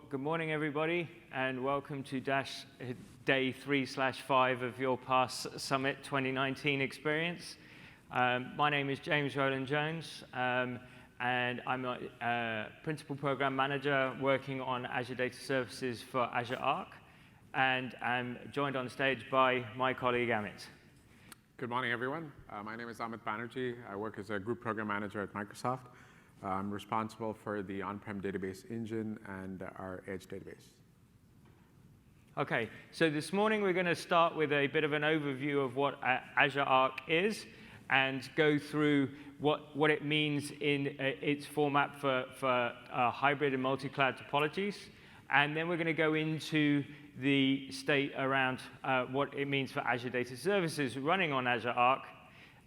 Good morning, everybody, and welcome to day 3/5 of your PASS Summit 2019 experience. My name is James Rowland Jones, and I'm a Principal Program Manager working on Azure Data Services for Azure Arc, and I'm joined on stage by my colleague, Amit. Good morning, everyone. My name is Amit Banerjee. I work as a Group Program Manager at Microsoft. I'm responsible for the on-prem database engine and our edge database. OK, so this morning we're going to start with a bit of an overview of what Azure Arc is and go through what it means in its format for hybrid and multi-cloud topologies. And then we're going to go into the state around what it means for Azure Data Services running on Azure Arc.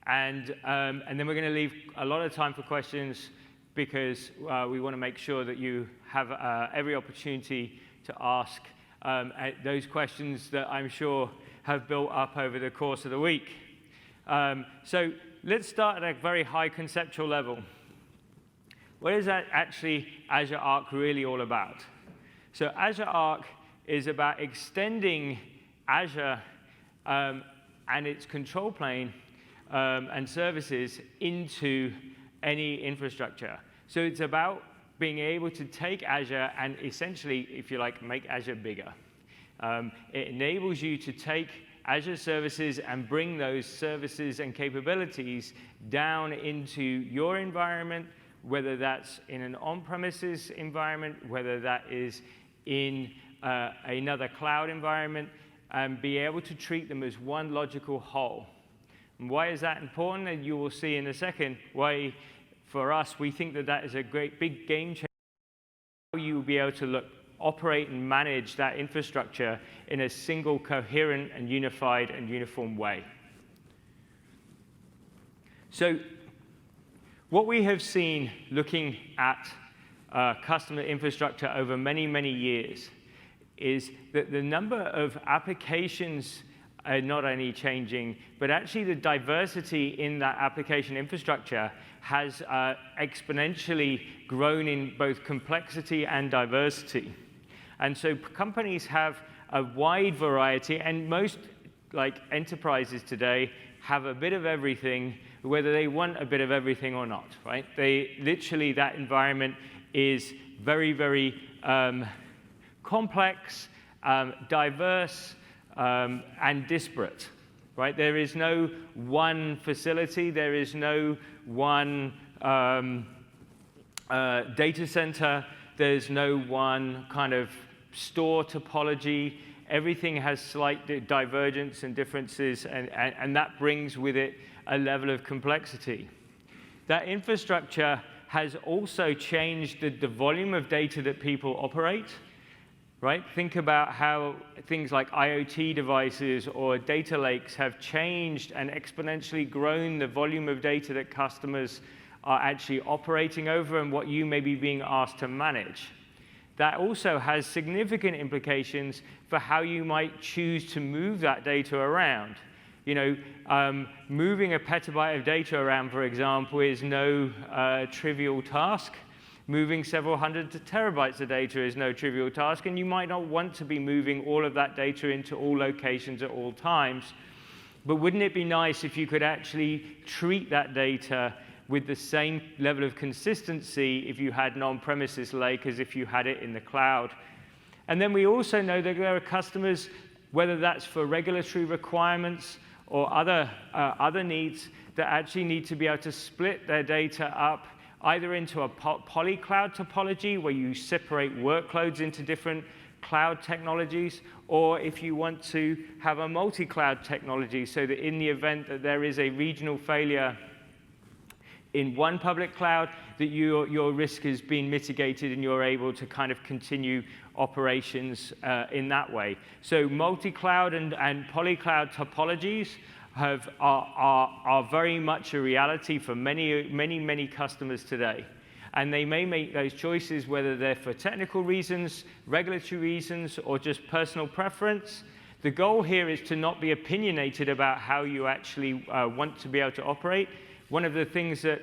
And then we're going to leave a lot of time for questions, because we want to make sure that you have every opportunity to ask those questions that I'm sure have built up over the course of the week. So let's start at a very high conceptual level. What is actually Azure Arc really all about? So Azure Arc is about extending Azure and its control plane and services into any infrastructure. So it's about being able to take Azure and essentially, if you like, make Azure bigger. It enables you to take Azure services and bring those services and capabilities down into your environment, whether that's in an on-premises environment, whether that is in another cloud environment, and be able to treat them as one logical whole. And why is that important? And you will see in a second why, for us, we think that that is a great big game changer. How you will be able to operate and manage that infrastructure in a single, coherent, and unified and uniform way. So what we have seen looking at customer infrastructure over many, many years is that the number of applications are not only changing, but actually the diversity in that application infrastructure has exponentially grown in both complexity and diversity. And so companies have a wide variety, and most enterprises today have a bit of everything, whether they want a bit of everything or not, right? Literally, that environment is very, very complex, diverse, and disparate, right? There is no one facility. There is no one data center. There's no one kind of store topology. Everything has slight divergence and differences, and that brings with it a level of complexity. That infrastructure has also changed the volume of data that people operate. Right? Think about how things like IoT devices or data lakes have changed and exponentially grown the volume of data that customers are actually operating over and what you may be being asked to manage. That also has significant implications for how you might choose to move that data around. You know, moving a petabyte of data around, for example, is no trivial task. Moving several hundred terabytes of data is no trivial task, and you might not want to be moving all of that data into all locations at all times. But wouldn't it be nice if you could actually treat that data with the same level of consistency if you had an on-premises lake as if you had it in the cloud? And then we also know that there are customers, whether that's for regulatory requirements or other needs, that actually need to be able to split their data up either into a polycloud topology, where you separate workloads into different cloud technologies, or if you want to have a multi-cloud technology, so that in the event that there is a regional failure in one public cloud, that your risk has been mitigated and you're able to kind of continue operations in that way. So multi-cloud and polycloud topologies are very much a reality for many, many, many customers today. And they may make those choices, whether they're for technical reasons, regulatory reasons, or just personal preference. The goal here is to not be opinionated about how you actually want to be able to operate, one of the things that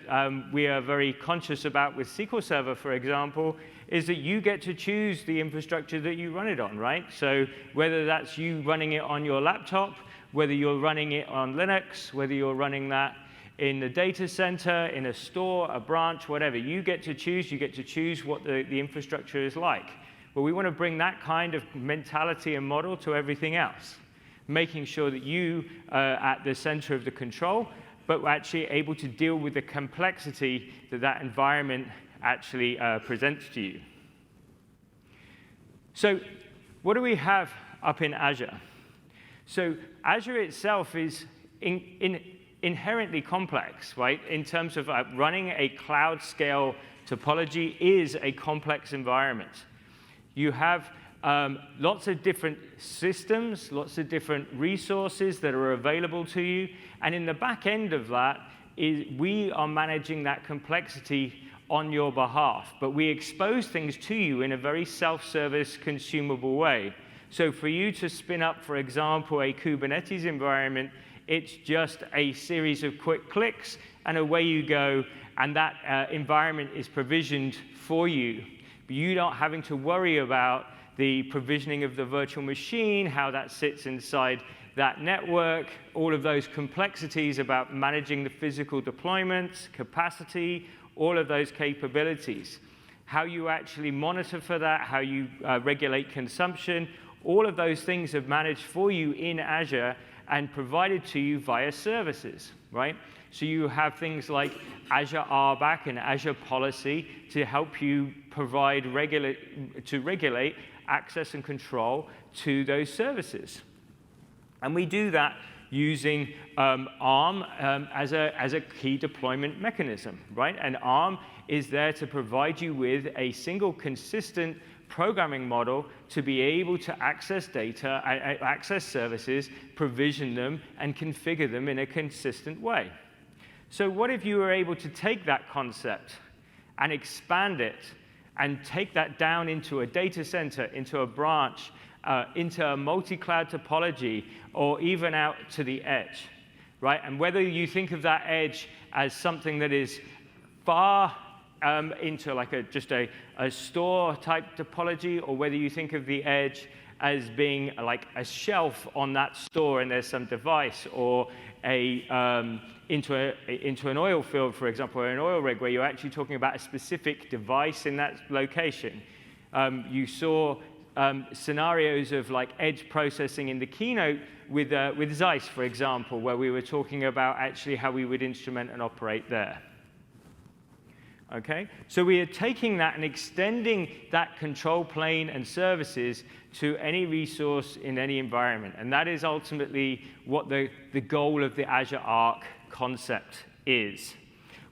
we are very conscious about with SQL Server, for example, is that you get to choose the infrastructure that you run it on, right? So whether that's you running it on your laptop, whether you're running it on Linux, whether you're running that in the data center, in a store, a branch, whatever, you get to choose. You get to choose what the infrastructure is like. But we want to bring that kind of mentality and model to everything else, making sure that you are at the center of the control, but we're actually able to deal with the complexity that that environment actually presents to you. So what do we have up in Azure? So Azure itself is inherently complex, right? In terms of running a cloud scale topology is a complex environment. You have lots of different systems, lots of different resources that are available to you. And in the back end of that, we are managing that complexity on your behalf. But we expose things to you in a very self-service, consumable way. So for you to spin up, for example, a Kubernetes environment, it's just a series of quick clicks, and away you go. And that environment is provisioned for you. But you not having to worry about the provisioning of the virtual machine, how that sits inside that network, all of those complexities about managing the physical deployments, capacity, all of those capabilities. How you actually monitor for that, how you regulate consumption, all of those things are managed for you in Azure and provided to you via services, right? So you have things like Azure RBAC and Azure Policy to help you provide regulate access and control to those services. And we do that using ARM as a key deployment mechanism, right? And ARM is there to provide you with a single consistent programming model to be able to access data, access services, provision them, and configure them in a consistent way. So what if you were able to take that concept and expand it and take that down into a data center, into a branch, into a multi-cloud topology, or even out to the edge, right? And whether you think of that edge as something that is far into like just a store-type topology, or whether you think of the edge as being like a shelf on that store and there's some device, or into an oil field, for example, or an oil rig, where you're actually talking about a specific device in that location. You saw scenarios of like edge processing in the keynote with Zeiss, for example, where we were talking about actually how we would instrument and operate there. Okay? So we are taking that and extending that control plane and services to any resource in any environment. And that is ultimately what the goal of the Azure Arc concept is.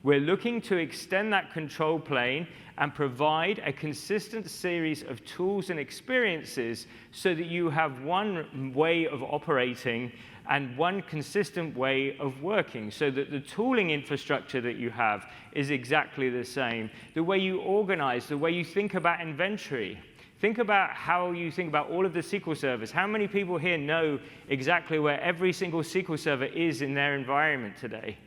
We're looking to extend that control plane and provide a consistent series of tools and experiences so that you have one way of operating and one consistent way of working, so that the tooling infrastructure that you have is exactly the same. The way you organize, the way you think about inventory. Think about how you think about all of the SQL servers. How many people here know exactly where every single SQL server is in their environment today?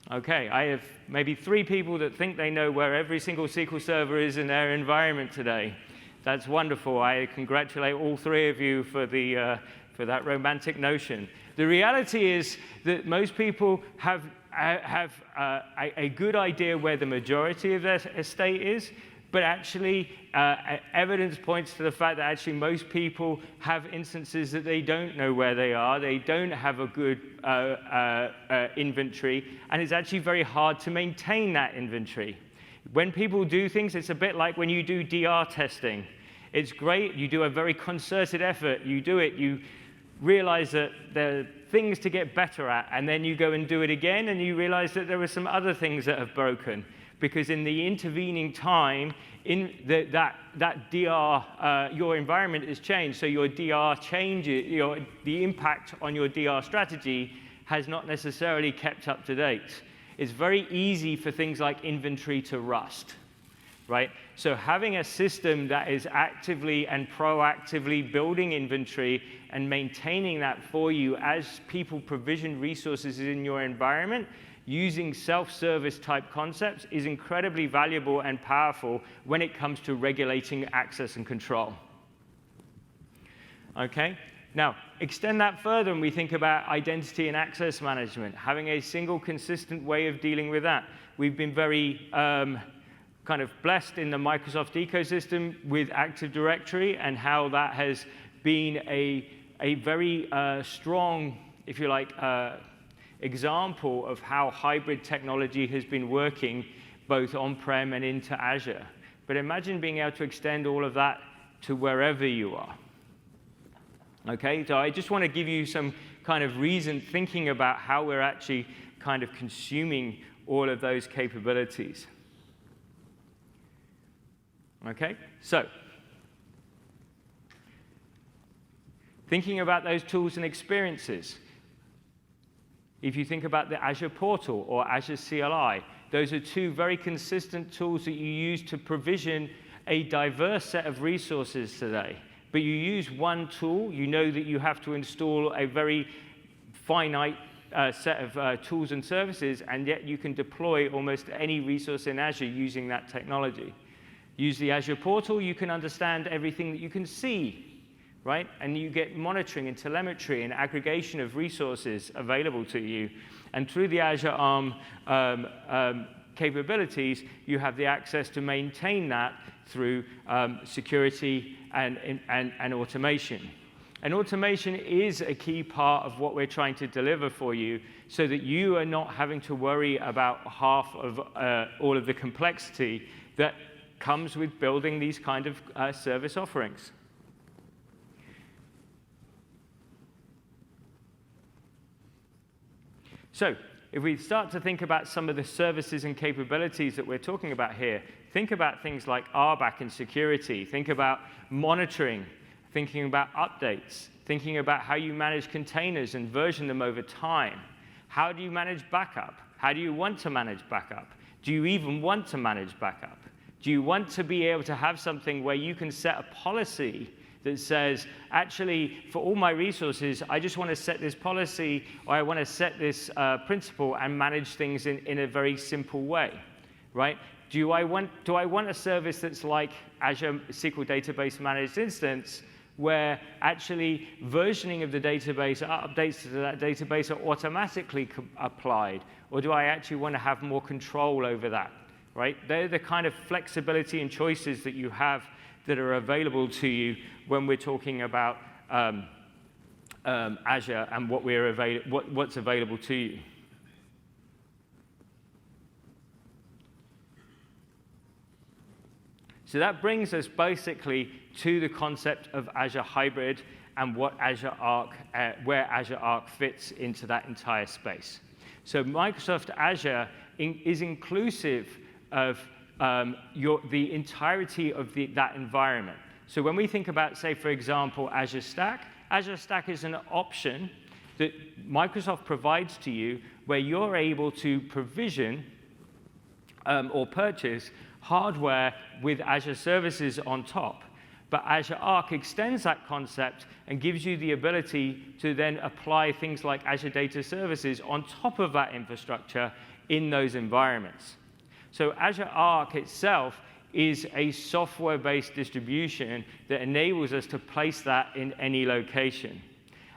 Okay, I have maybe 3 people that think they know where every single SQL server is in their environment today. That's wonderful. I congratulate all 3 of you for that romantic notion. The reality is that most people have a good idea where the majority of their estate is, but actually evidence points to the fact that actually most people have instances that they don't know where they are, they don't have a good inventory, and it's actually very hard to maintain that inventory. When people do things, it's a bit like when you do DR testing. It's great, you do a very concerted effort, you do it, you realize that there are things to get better at, and then you go and do it again, and you realize that there are some other things that have broken. Because in the intervening time, in that DR, your environment has changed, so your DR changes, the impact on your DR strategy has not necessarily kept up to date. It's very easy for things like inventory to rust. right? So having a system that is actively and proactively building inventory and maintaining that for you as people provision resources in your environment using self-service type concepts is incredibly valuable and powerful when it comes to regulating access and control. Okay? Now, extend that further and we think about identity and access management, having a single consistent way of dealing with that. We've been very kind of blessed in the Microsoft ecosystem with Active Directory and how that has been a very strong, if you like, example of how hybrid technology has been working both on-prem and into Azure. But imagine being able to extend all of that to wherever you are. Okay, so I just want to give you some kind of reason thinking about how we're actually kind of consuming all of those capabilities. Okay, so thinking about those tools and experiences. If you think about the Azure Portal or Azure CLI, those are two very consistent tools that you use to provision a diverse set of resources today. But you use one tool, you know that you have to install a very finite set of tools and services, and yet you can deploy almost any resource in Azure using that technology. Use the Azure Portal, you can understand everything that you can see, right? And you get monitoring and telemetry and aggregation of resources available to you. And through the Azure Arm capabilities, you have the access to maintain that through security and automation. And automation is a key part of what we're trying to deliver for you so that you are not having to worry about half of all of the complexity that comes with building these kind of service offerings. So if we start to think about some of the services and capabilities that we're talking about here, think about things like RBAC and security. Think about monitoring, thinking about updates, thinking about how you manage containers and version them over time. How do you manage backup? How do you want to manage backup? Do you even want to manage backup? Do you want to be able to have something where you can set a policy that says, actually, for all my resources, I just want to set this policy, or I want to set this principle and manage things in a very simple way, right? Do I want a service that's like Azure SQL Database Managed Instance, where actually versioning of the database, updates to that database are automatically applied? Or do I actually want to have more control over that, right? They're the kind of flexibility and choices that you have that are available to you when we're talking about Azure and what's available to you. So that brings us basically to the concept of Azure Hybrid and what Azure Arc, where Azure Arc fits into that entire space. So Microsoft Azure is inclusive of the entirety of that environment. So when we think about, say, for example, Azure Stack is an option that Microsoft provides to you where you're able to provision or purchase hardware with Azure services on top. But Azure Arc extends that concept and gives you the ability to then apply things like Azure Data Services on top of that infrastructure in those environments. So Azure Arc itself is a software-based distribution that enables us to place that in any location.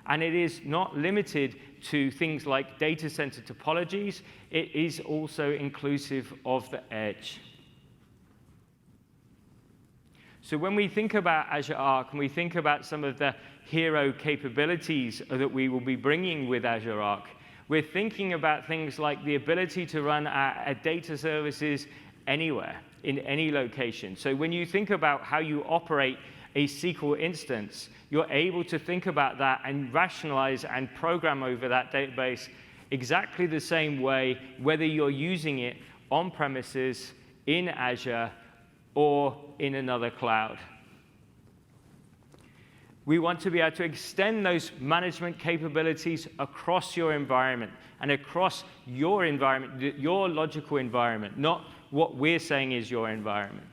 And it is not limited to things like data center topologies. It is also inclusive of the edge. So when we think about Azure Arc and we think about some of the hero capabilities that we will be bringing with Azure Arc, we're thinking about things like the ability to run our data services anywhere, in any location. So when you think about how you operate a SQL instance, you're able to think about that and rationalize and program over that database exactly the same way, whether you're using it on premises, in Azure, or in another cloud. We want to be able to extend those management capabilities across your environment and across your environment, your logical environment, not what we're saying is your environment.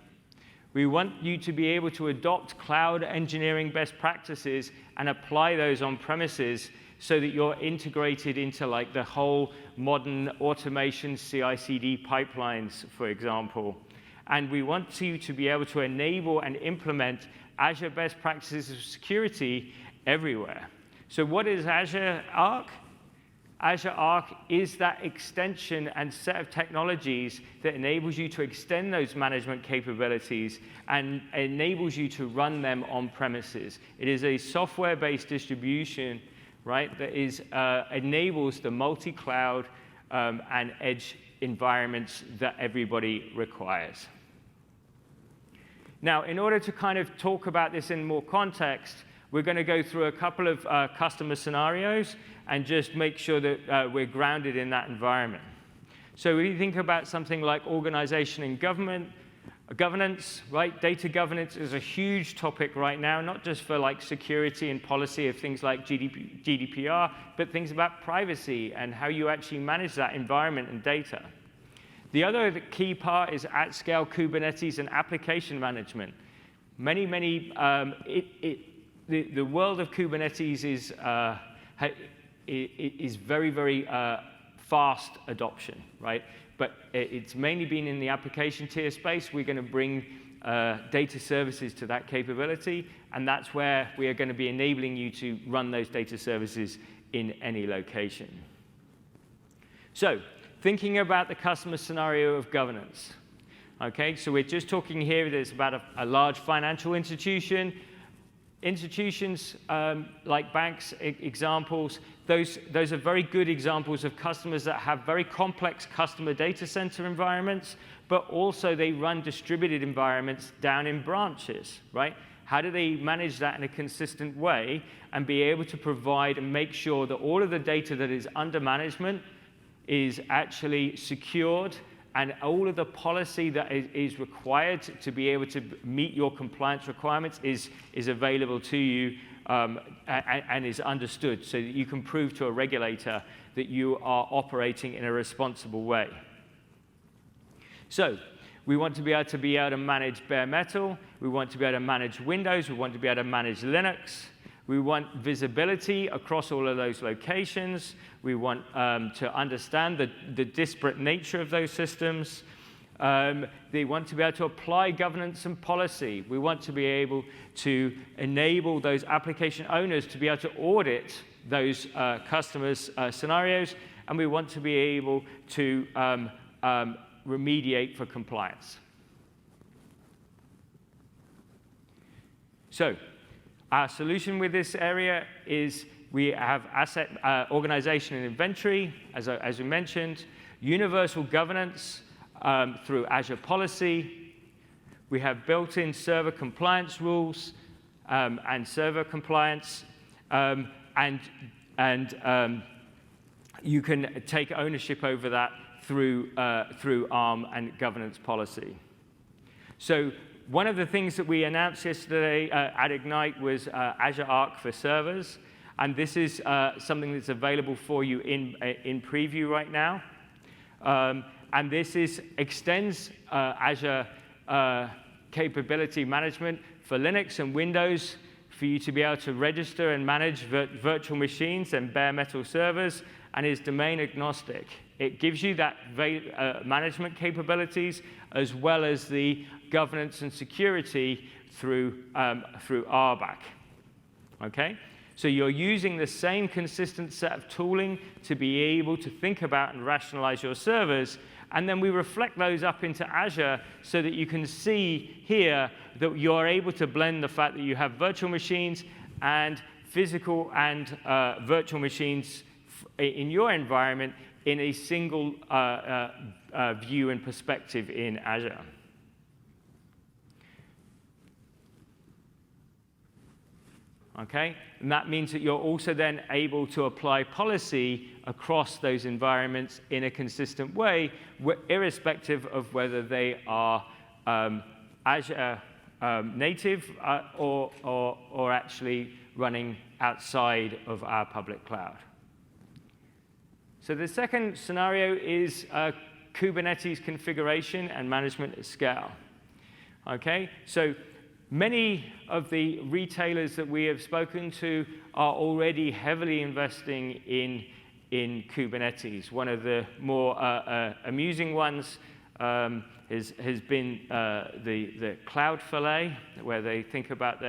We want you to be able to adopt cloud engineering best practices and apply those on premises so that you're integrated into like the whole modern automation CI/CD pipelines, for example. And we want you to be able to enable and implement Azure best practices of security everywhere. So what is Azure Arc? Azure Arc is that extension and set of technologies that enables you to extend those management capabilities and enables you to run them on premises. It is a software-based distribution, right, that enables the multi-cloud and edge environments that everybody requires. Now, in order to kind of talk about this in more context, we're going to go through a couple of customer scenarios and just make sure that we're grounded in that environment. So when you think about something like organization and governance, right? Data governance is a huge topic right now, not just for like security and policy of things like GDPR, but things about privacy and how you actually manage that environment and data. The other key part is at-scale Kubernetes and application management. The world of Kubernetes is very, very fast adoption, right? But it's mainly been in the application tier space. We're going to bring data services to that capability, and that's where we are going to be enabling you to run those data services in any location. So, thinking about the customer scenario of governance. Okay, so we're just talking here, there's about a large financial institution. Institutions like banks, examples, those are very good examples of customers that have very complex customer data center environments, but also they run distributed environments down in branches, right? How do they manage that in a consistent way and be able to provide and make sure that all of the data that is under management is actually secured and all of the policy that is required to be able to meet your compliance requirements is available to you and is understood so that you can prove to a regulator that you are operating in a responsible way. So we want to be able to manage bare metal. We want to be able to manage Windows. We want to be able to manage Linux. We want visibility across all of those locations. We want to understand the disparate nature of those systems. They want to be able to apply governance and policy. We want to be able to enable those application owners to be able to audit those customers' scenarios. And we want to be able to remediate for compliance. So, our solution with this area is we have asset organization and inventory, as we mentioned, universal governance through Azure Policy. We have built-in server compliance rules and server compliance, and you can take ownership over that through ARM and governance policy. So one of the things that we announced yesterday at Ignite was Azure Arc for servers. And this is something that's available for you in preview right now. And this extends Azure capability management for Linux and Windows for you to be able to register and manage virtual machines and bare metal servers, and is domain agnostic. It gives you that management capabilities as well as the governance and security through RBAC. Okay? So you're using the same consistent set of tooling to be able to think about and rationalize your servers, and then we reflect those up into Azure so that you can see here that you're able to blend the fact that you have virtual machines and physical and virtual machines in your environment in a single view and perspective in Azure. Okay? And that means that you're also then able to apply policy across those environments in a consistent way, irrespective of whether they are Azure native or actually running outside of our public cloud. So the second scenario is Kubernetes configuration and management at scale. Okay, so many of the retailers that we have spoken to are already heavily investing in Kubernetes. One of the more amusing ones has been the Cloudflare, where they think about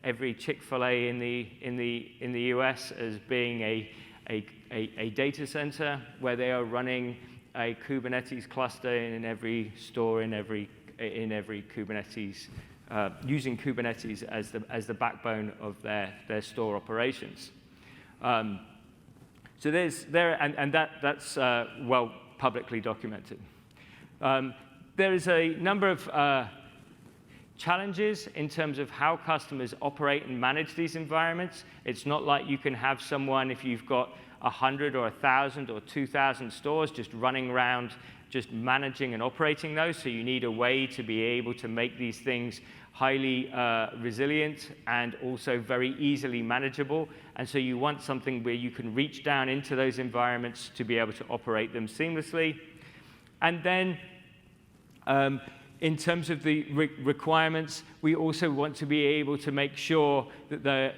every Chick-fil-A in the US as being a data center where they are running a Kubernetes cluster in every store in every Kubernetes, using Kubernetes as the backbone of their store operations. So that's well publicly documented. There is a number of challenges in terms of how customers operate and manage these environments. It's not like you can have someone, if you've got 100 or 1,000 or 2,000 stores, just running around, just managing and operating those. So you need a way to be able to make these things highly resilient and also very easily manageable. And so you want something where you can reach down into those environments to be able to operate them seamlessly. And then in terms of the requirements, we also want to be able to make sure that the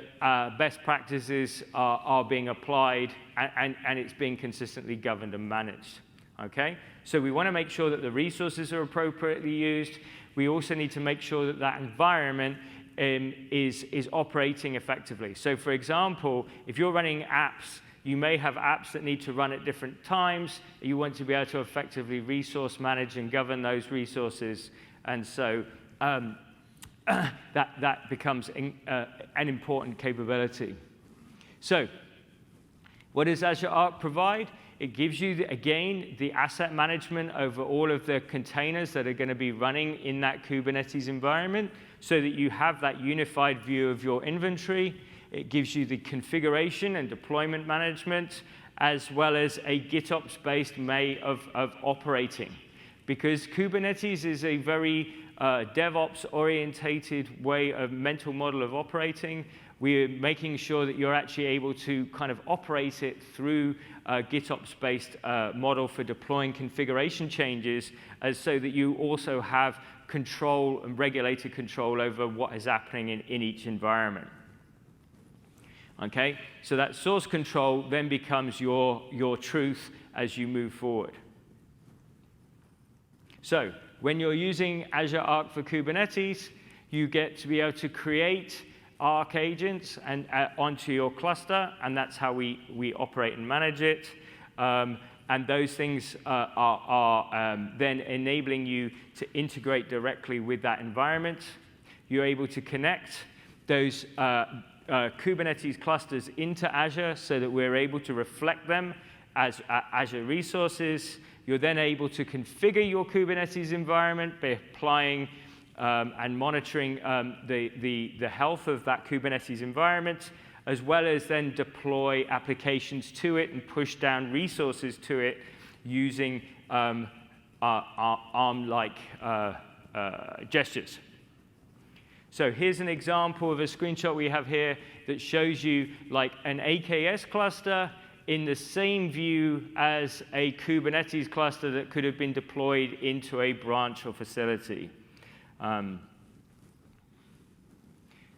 best practices are being applied and it's being consistently governed and managed. Okay? So we want to make sure that the resources are appropriately used. We also need to make sure that that environment is operating effectively. So for example, if you're running apps, you may have apps that need to run at different times. You want to be able to effectively resource manage and govern those resources. And so that becomes an important capability. So what does Azure Arc provide? It gives you, again, the asset management over all of the containers that are going to be running in that Kubernetes environment so that you have that unified view of your inventory. It gives you the configuration and deployment management, as well as a GitOps-based way of operating. Because Kubernetes is a very DevOps-orientated way of mental model of operating, we're making sure that you're actually able to kind of operate it through a GitOps-based model for deploying configuration changes, so that you also have control and regulated control over what is happening in each environment. Okay, so that source control then becomes your truth as you move forward. So when you're using Azure Arc for Kubernetes, you get to be able to create Arc agents and onto your cluster, and that's how we operate and manage it. And those things are then enabling you to integrate directly with that environment. You're able to connect those Kubernetes clusters into Azure so that we're able to reflect them as Azure resources. You're then able to configure your Kubernetes environment by applying and monitoring the health of that Kubernetes environment, as well as then deploy applications to it and push down resources to it using ARM-like gestures. So here's an example of a screenshot we have here that shows you like an AKS cluster in the same view as a Kubernetes cluster that could have been deployed into a branch or facility. And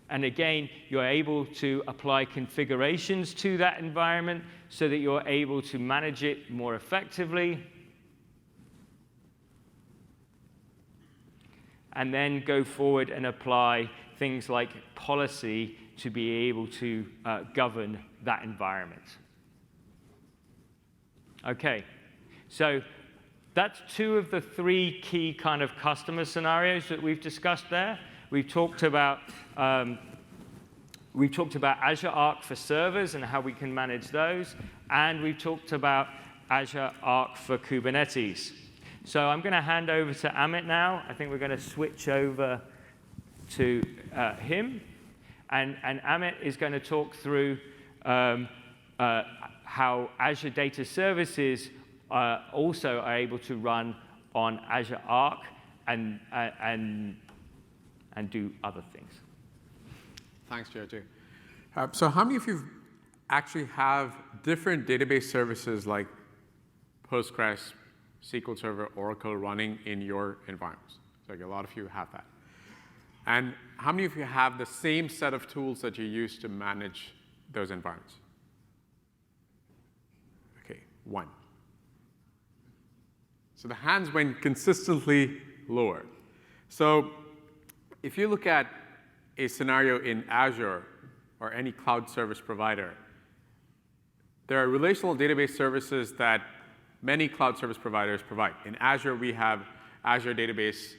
again, you're able to apply configurations to that environment so that you're able to manage it more effectively. And then go forward and apply things like policy to be able to govern that environment. OK, so that's two of the three key kind of customer scenarios that we've discussed there. We've talked about Azure Arc for servers and how we can manage those, and we've talked about Azure Arc for Kubernetes. So I'm going to hand over to Amit now. I think we're going to switch over to him. And Amit is going to talk through how Azure Data Services also are able to run on Azure Arc and do other things. Thanks, JJ. So how many of you actually have different database services like Postgres, SQL Server, Oracle running in your environments? So like a lot of you have that. And how many of you have the same set of tools that you use to manage those environments? Okay, 1. So the hands went consistently lower. So if you look at a scenario in Azure or any cloud service provider, there are relational database services that many cloud service providers provide. In Azure, we have Azure Database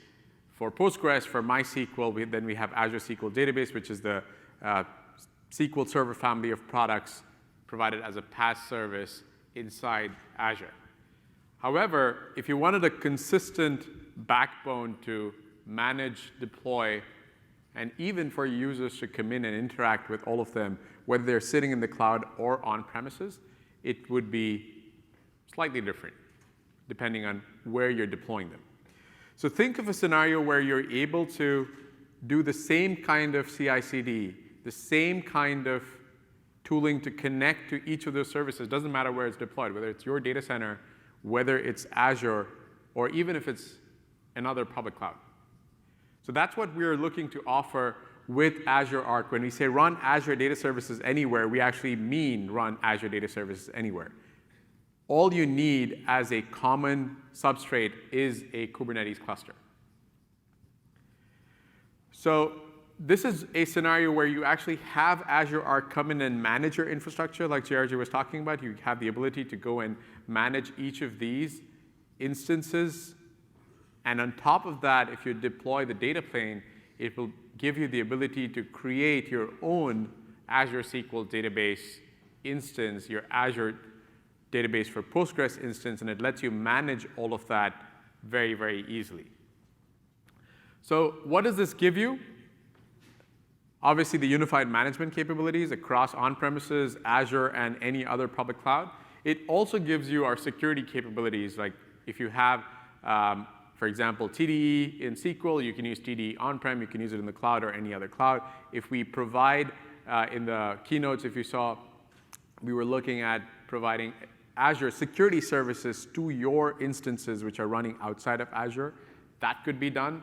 for Postgres, for MySQL. Then we have Azure SQL Database, which is the SQL Server family of products provided as a PaaS service inside Azure. However, if you wanted a consistent backbone to manage, deploy, and even for users to come in and interact with all of them, whether they're sitting in the cloud or on premises, it would be slightly different depending on where you're deploying them. So think of a scenario where you're able to do the same kind of CI/CD, the same kind of tooling to connect to each of those services. Doesn't matter where it's deployed, whether it's your data center, whether it's Azure, or even if it's another public cloud. So that's what we're looking to offer with Azure Arc. When we say run Azure Data Services anywhere, we actually mean run Azure Data Services anywhere. All you need as a common substrate is a Kubernetes cluster. So this is a scenario where you actually have Azure Arc come in and manage your infrastructure, like JRG was talking about. You have the ability to go and manage each of these instances. And on top of that, if you deploy the data plane, it will give you the ability to create your own Azure SQL database instance, your Azure database for Postgres instance, and it lets you manage all of that very, very easily. So what does this give you? Obviously, the unified management capabilities across on-premises, Azure, and any other public cloud. It also gives you our security capabilities. Like if you have, for example, TDE in SQL, you can use TDE on-prem, you can use it in the cloud or any other cloud. If we provide, in the keynotes, if you saw, we were looking at providing Azure security services to your instances which are running outside of Azure. That could be done.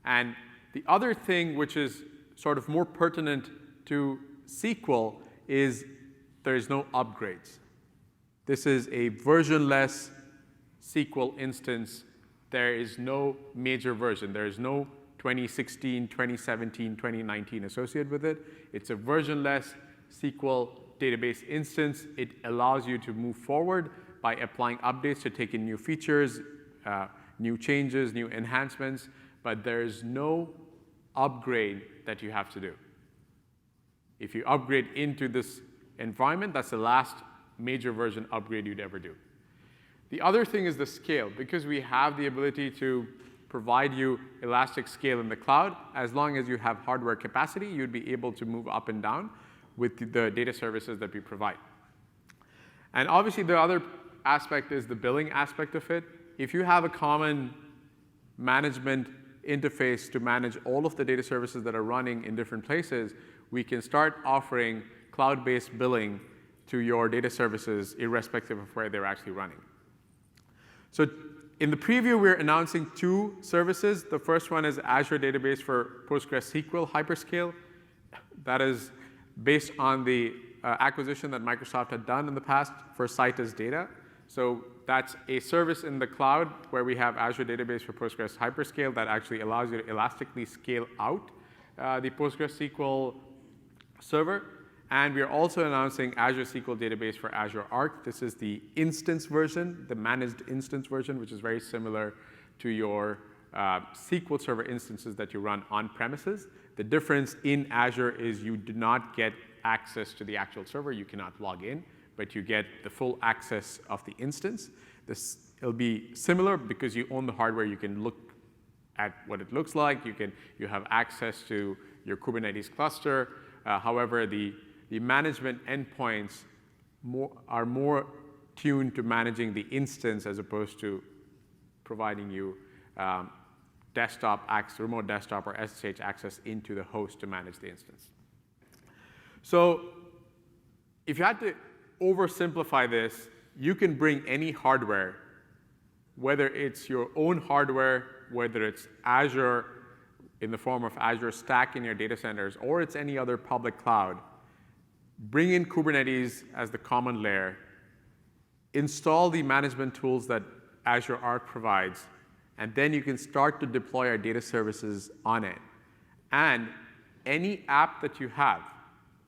And the other thing which is sort of more pertinent to SQL is there is no upgrades. This is a versionless SQL instance. There is no major version. There is no 2016, 2017, 2019 associated with it. It's a versionless SQL database instance. It allows you to move forward by applying updates to take in new features, new changes, new enhancements, but there is no upgrade that you have to do. If you upgrade into this environment, that's the last major version upgrade you'd ever do. The other thing is the scale. Because we have the ability to provide you elastic scale in the cloud, as long as you have hardware capacity, you'd be able to move up and down with the data services that we provide. And obviously, the other aspect is the billing aspect of it. If you have a common management interface to manage all of the data services that are running in different places, we can start offering cloud-based billing to your data services irrespective of where they're actually running. So in the preview, we're announcing 2 services. The first one is Azure Database for PostgreSQL Hyperscale. That is based on the acquisition that Microsoft had done in the past for Citus Data. So that's a service in the cloud where we have Azure Database for Postgres Hyperscale that actually allows you to elastically scale out the PostgreSQL server. And we are also announcing Azure SQL Database for Azure Arc. This is the instance version, the managed instance version, which is very similar to your SQL Server instances that you run on premises. The difference in Azure is you do not get access to the actual server. You cannot log in, but you get the full access of the instance. It'll be similar because you own the hardware. You can look at what it looks like. You have access to your Kubernetes cluster. However, the management endpoints are more tuned to managing the instance as opposed to providing you desktop access, remote desktop or SSH access into the host to manage the instance. So if you had to oversimplify this, you can bring any hardware, whether it's your own hardware, whether it's Azure, in the form of Azure Stack in your data centers, or it's any other public cloud, bring in Kubernetes as the common layer, install the management tools that Azure Arc provides, and then you can start to deploy our data services on it. And any app that you have,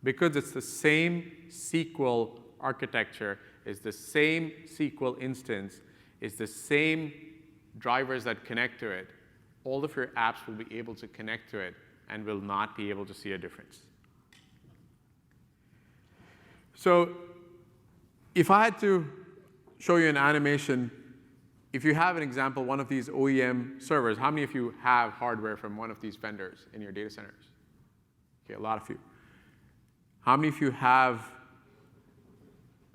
because it's the same SQL architecture, is the same SQL instance, is the same drivers that connect to it, all of your apps will be able to connect to it and will not be able to see a difference. So if I had to show you an animation, if you have an example, one of these OEM servers, how many of you have hardware from one of these vendors in your data centers? Okay, a lot of you. How many of you have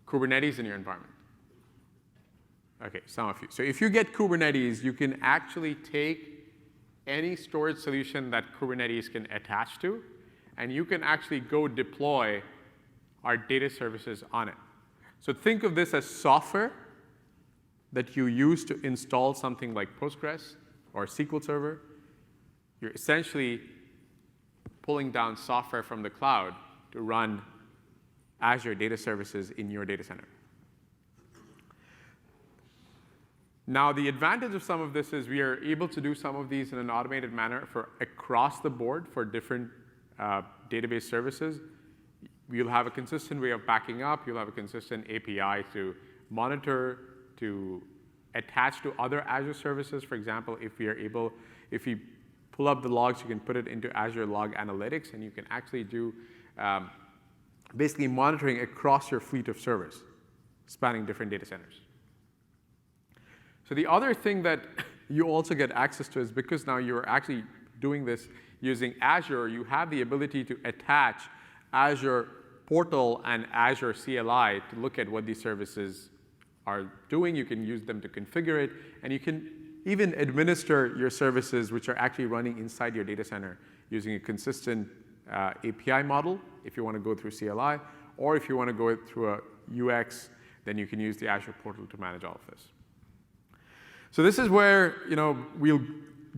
Kubernetes in your environment? Okay, some of you. So if you get Kubernetes, you can actually take any storage solution that Kubernetes can attach to, and you can actually go deploy our data services on it. So think of this as software that you use to install something like Postgres or SQL Server. You're essentially pulling down software from the cloud to run Azure data services in your data center. Now, the advantage of some of this is we are able to do some of these in an automated manner for across the board for different database services. You'll have a consistent way of backing up. You'll have a consistent API to monitor, to attach to other Azure services. For example, if you pull up the logs, you can put it into Azure Log Analytics, and you can actually do basically monitoring across your fleet of servers, spanning different data centers. So the other thing that you also get access to is because now you're actually doing this using Azure, you have the ability to attach Azure Portal and Azure CLI to look at what these services are doing. You can use them to configure it, and you can even administer your services which are actually running inside your data center using a consistent API model if you want to go through CLI, or if you want to go through a UX, then you can use the Azure Portal to manage all of this. So this is where we'll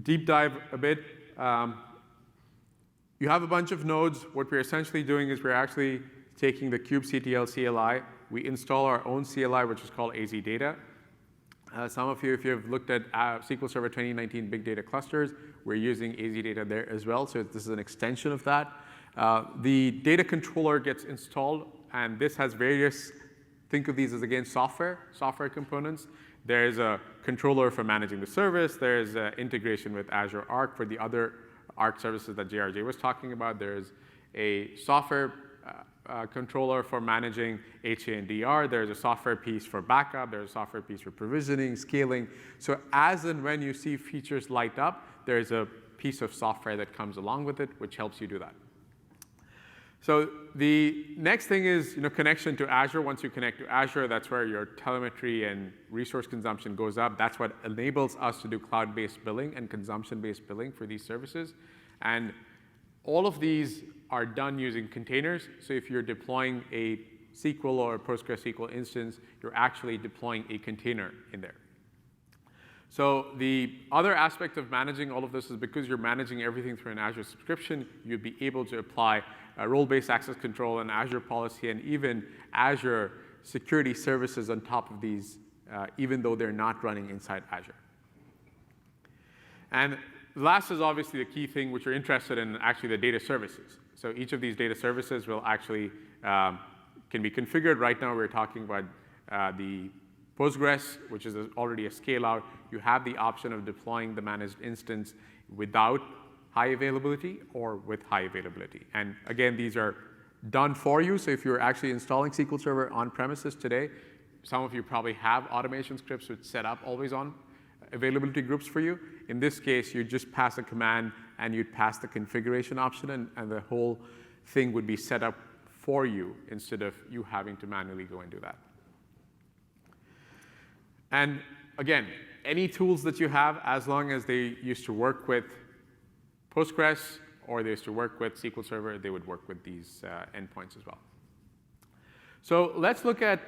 deep dive a bit. You have a bunch of nodes. What we're essentially doing is we're actually taking the kubectl CLI. We install our own CLI, which is called AZ Data. Some of you, if you've looked at SQL Server 2019 Big Data Clusters, we're using AZ Data there as well. So this is an extension of that. The data controller gets installed, and this has various, think of these as, again, software components. There's a controller for managing the service. There's integration with Azure Arc for the other Arc services that JRJ was talking about. There's a software controller for managing HA and DR. There's a software piece for backup. There's a software piece for provisioning, scaling. So as and when you see features light up, there's a piece of software that comes along with it, which helps you do that. So the next thing is connection to Azure. Once you connect to Azure, that's where your telemetry and resource consumption goes up. That's what enables us to do cloud-based billing and consumption-based billing for these services. And all of these are done using containers. So if you're deploying a SQL or a PostgreSQL instance, you're actually deploying a container in there. So the other aspect of managing all of this is because you're managing everything through an Azure subscription, you'd be able to apply role-based access control and Azure policy and even Azure security services on top of these, even though they're not running inside Azure. And last is obviously the key thing which you're interested in, actually the data services. So each of these data services will actually can be configured. Right now we're talking about the Postgres, which is already a scale-out. You have the option of deploying the managed instance without high availability or with high availability. And again, these are done for you. So if you're actually installing SQL Server on premises today, some of you probably have automation scripts which set up always-on availability groups for you. In this case, you just pass a command and you'd pass the configuration option, and the whole thing would be set up for you instead of you having to manually go and do that. And again, any tools that you have, as long as they used to work with Postgres or they used to work with SQL Server, they would work with these endpoints as well. So let's look at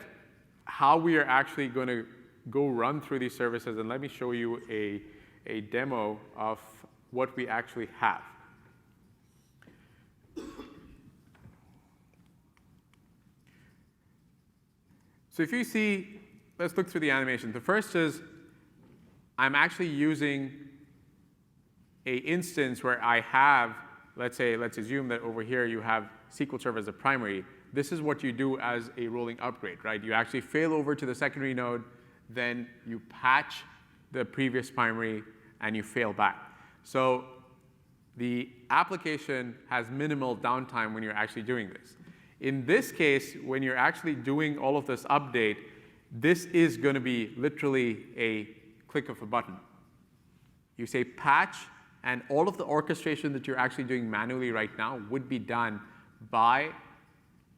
how we are actually going to go run through these services, and let me show you a demo of what we actually have. So if you see, let's look through the animation. The first is I'm actually using an instance where I have, let's assume that over here you have SQL Server as a primary. This is what you do as a rolling upgrade, right? You actually fail over to the secondary node, then you patch the previous primary, and you fail back. So the application has minimal downtime when you're actually doing this. In this case, when you're actually doing all of this update, this is going to be literally a click of a button. You say patch, and all of the orchestration that you're actually doing manually right now would be done by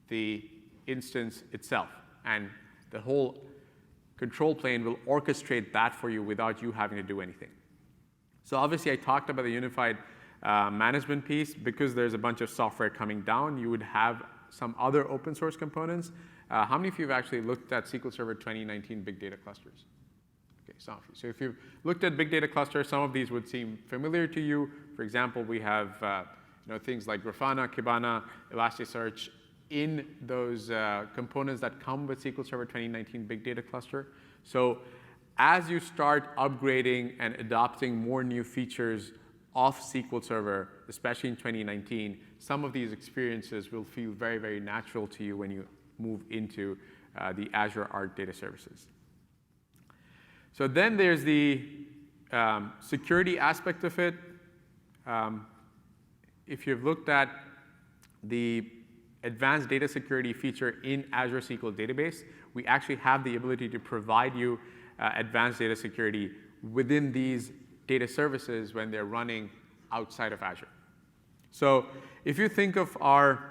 the instance itself. And the whole control plane will orchestrate that for you without you having to do anything. So obviously, I talked about the unified management piece. Because there's a bunch of software coming down, you would have some other open source components. How many of you have actually looked at SQL Server 2019 big data clusters? Okay, some of you. So if you've looked at big data clusters, some of these would seem familiar to you. For example, we have things like Grafana, Kibana, Elasticsearch in those components that come with SQL Server 2019 big data cluster. So as you start upgrading and adopting more new features of SQL Server, especially in 2019, some of these experiences will feel very, very natural to you when you move into the Azure Arc Data Services. So then there's the security aspect of it. If you've looked at the advanced data security feature in Azure SQL Database, we actually have the ability to provide you advanced data security within these data services when they're running outside of Azure. So if you think of our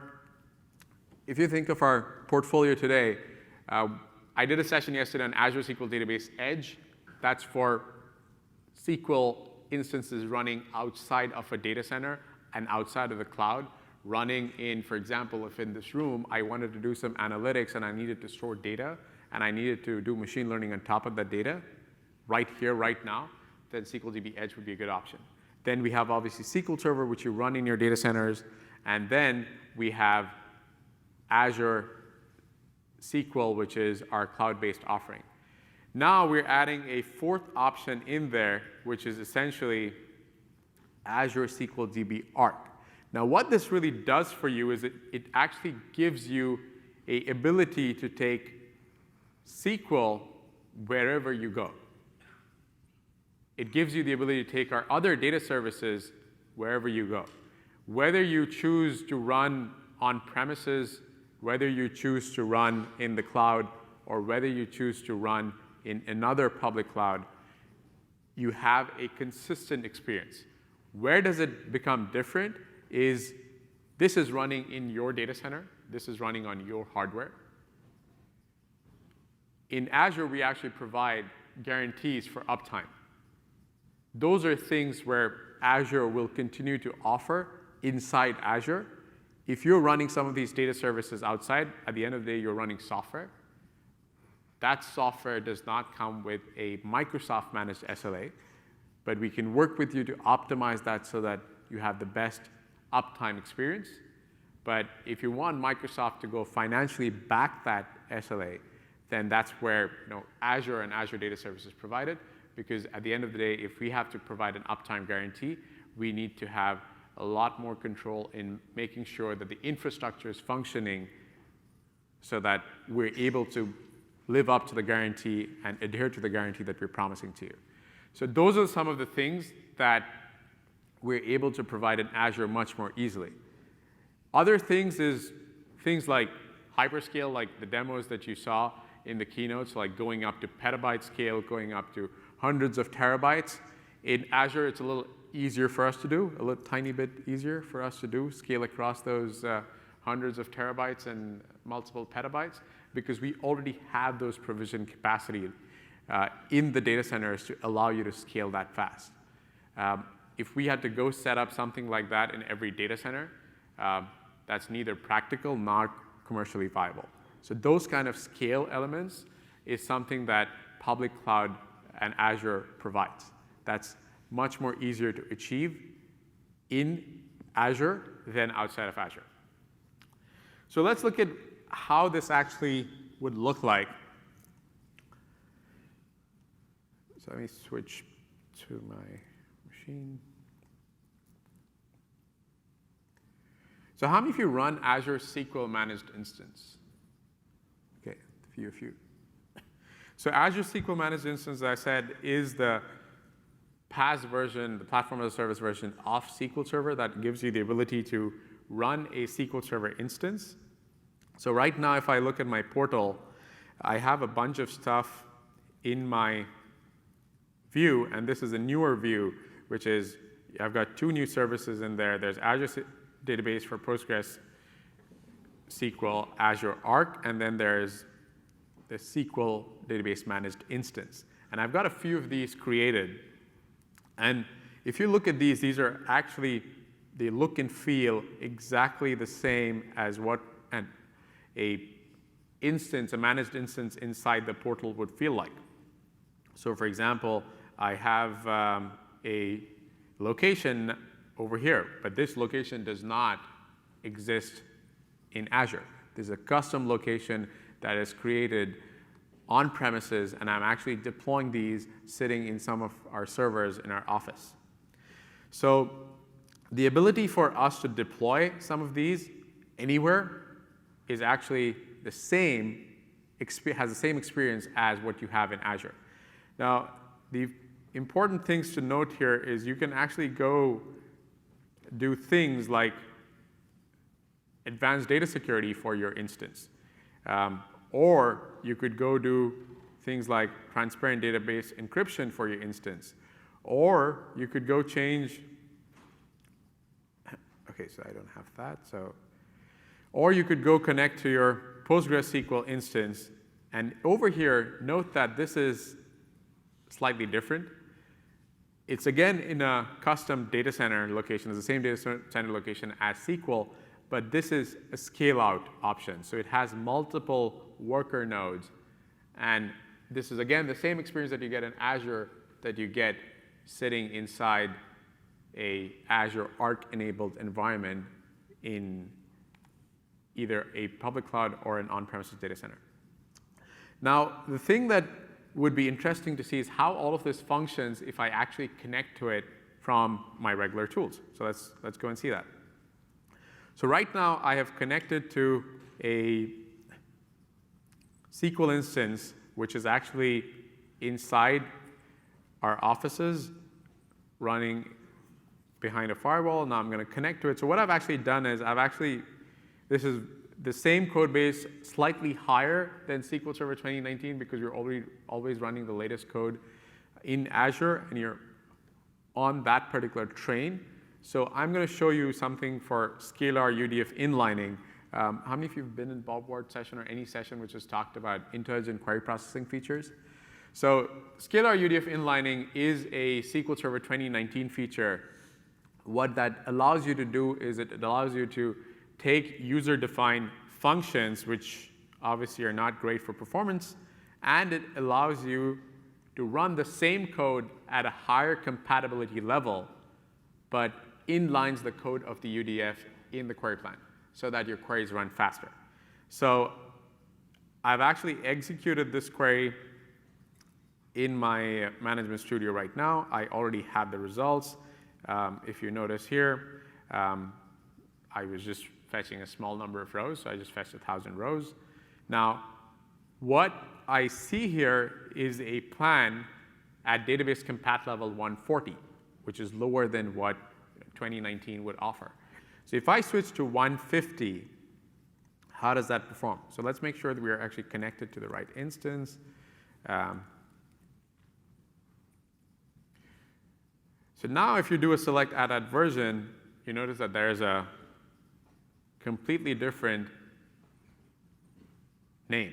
portfolio today, I did a session yesterday on Azure SQL Database Edge. That's for SQL instances running outside of a data center and outside of the cloud, running in, for example, if in this room I wanted to do some analytics and I needed to store data and I needed to do machine learning on top of that data, right here, right now, then SQL DB Edge would be a good option. Then we have obviously SQL Server, which you run in your data centers, and then we have Azure SQL, which is our cloud-based offering. Now we're adding a fourth option in there, which is essentially Azure SQL DB Arc. Now what this really does for you is it actually gives you an ability to take SQL wherever you go. It gives you the ability to take our other data services wherever you go. Whether you choose to run on premises, whether you choose to run in the cloud, or whether you choose to run in another public cloud, you have a consistent experience. Where does it become different is this is running in your data center. This is running on your hardware. In Azure, we actually provide guarantees for uptime. Those are things where Azure will continue to offer inside Azure. If you're running some of these data services outside, at the end of the day, you're running software. That software does not come with a Microsoft-managed SLA, but we can work with you to optimize that so that you have the best uptime experience. But if you want Microsoft to go financially back that SLA, then that's where Azure and Azure Data Services provide it. Because at the end of the day, if we have to provide an uptime guarantee, we need to have a lot more control in making sure that the infrastructure is functioning so that we're able to live up to the guarantee and adhere to the guarantee that we're promising to you. So those are some of the things that we're able to provide in Azure much more easily. Other things is things like hyperscale, like the demos that you saw in the keynotes, like going up to petabyte scale, going up to hundreds of terabytes. In Azure, it's a little easier for us to do, a little tiny bit easier for us to do, scale across those hundreds of terabytes and multiple petabytes, because we already have those provision capacity in the data centers to allow you to scale that fast. If we had to go set up something like that in every data center, that's neither practical nor commercially viable. So those kind of scale elements is something that public cloud and Azure provides. That's much more easier to achieve in Azure than outside of Azure. So let's look at how this actually would look like. So let me switch to my machine. So how many of you run Azure SQL Managed Instance? Okay, a few. So Azure SQL Managed Instance, as I said, is the PaaS version, the platform as a service version of SQL Server that gives you the ability to run a SQL Server instance. So right now, if I look at my portal, I have a bunch of stuff in my view, and this is a newer view, which is I've got 2 new services in there. There's Azure Database for PostgreSQL, Azure Arc, and then there's the SQL Database Managed Instance. And I've got a few of these created. And if you look at these are actually, they look and feel exactly the same as what a managed instance inside the portal would feel like. So for example, I have a location over here, but this location does not exist in Azure. There's a custom location that is created on premises, and I'm actually deploying these sitting in some of our servers in our office. So the ability for us to deploy some of these anywhere is actually the same, has the same experience as what you have in Azure. Now, the important things to note here is you can actually go do things like advanced data security for your instance. Or you could go do things like transparent database encryption for your instance. Or you could go change, okay, so I don't have that, so. Or you could go connect to your PostgreSQL instance. And over here, note that this is slightly different. It's again in a custom data center location. It's the same data center location as SQL, but this is a scale-out option. So it has multiple worker nodes. And this is, again, the same experience that you get in Azure that you get sitting inside a Azure Arc-enabled environment in either a public cloud or an on-premises data center. Now, the thing that would be interesting to see is how all of this functions if I actually connect to it from my regular tools. So let's go and see that. So right now, I have connected to a SQL instance, which is actually inside our offices, running behind a firewall. Now I'm going to connect to it. So what I've actually done is this is the same code base, slightly higher than SQL Server 2019 because you're always running the latest code in Azure, and you're on that particular train. So I'm going to show you something for Scalar UDF Inlining. How many of you have been in Bob Ward's session or any session which has talked about intelligent query processing features? So Scalar UDF Inlining is a SQL Server 2019 feature. What that allows you to do is it allows you to take user-defined functions, which obviously are not great for performance, and it allows you to run the same code at a higher compatibility level, but inlines the code of the UDF in the query plan so that your queries run faster. So I've actually executed this query in my management studio right now. I already have the results. If you notice here, I was just fetching a small number of rows, so I just fetched 1,000 rows. Now, what I see here is a plan at database compat level 140, which is lower than what 2019 would offer. So if I switch to 150, how does that perform? So let's make sure that we are actually connected to the right instance. So now if you do a select add version, you notice that there's a completely different name.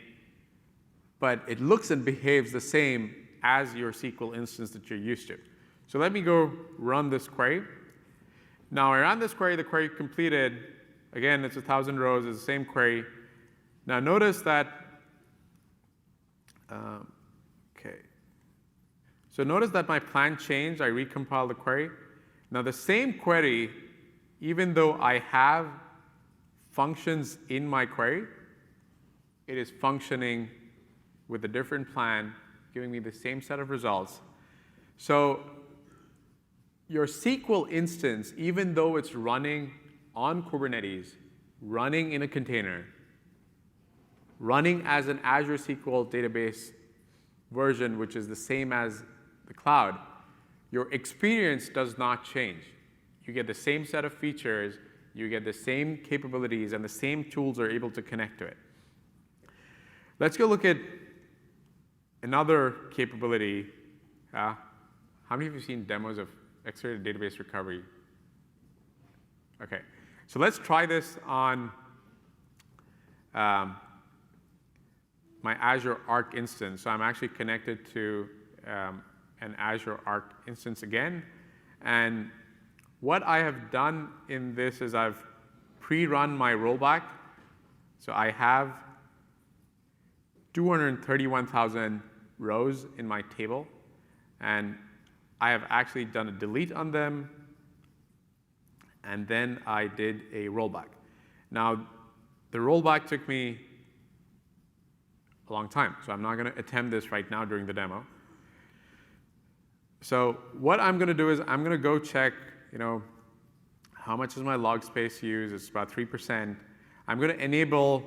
But it looks and behaves the same as your SQL instance that you're used to. So let me go run this query. Now I ran this query, the query completed. Again, it's 1,000 rows, it's the same query. Now notice that, okay. So notice that my plan changed. I recompiled the query. Now the same query, even though I have functions in my query, it is functioning with a different plan, giving me the same set of results. So your SQL instance, even though it's running on Kubernetes, running in a container, running as an Azure SQL database version, which is the same as the cloud, your experience does not change. You get the same set of features, you get the same capabilities, and the same tools are able to connect to it. Let's go look at another capability. How many of you have seen demos of X-ray database recovery? OK. So let's try this on my Azure Arc instance. So I'm actually connected to an Azure Arc instance again. And what I have done in this is I've pre-run my rollback. So I have 231,000 rows in my table. And I have actually done a delete on them. And then I did a rollback. Now, the rollback took me a long time. So I'm not going to attempt this right now during the demo. So what I'm going to do is I'm going to go check, how much is my log space used? It's about 3%. I'm going to enable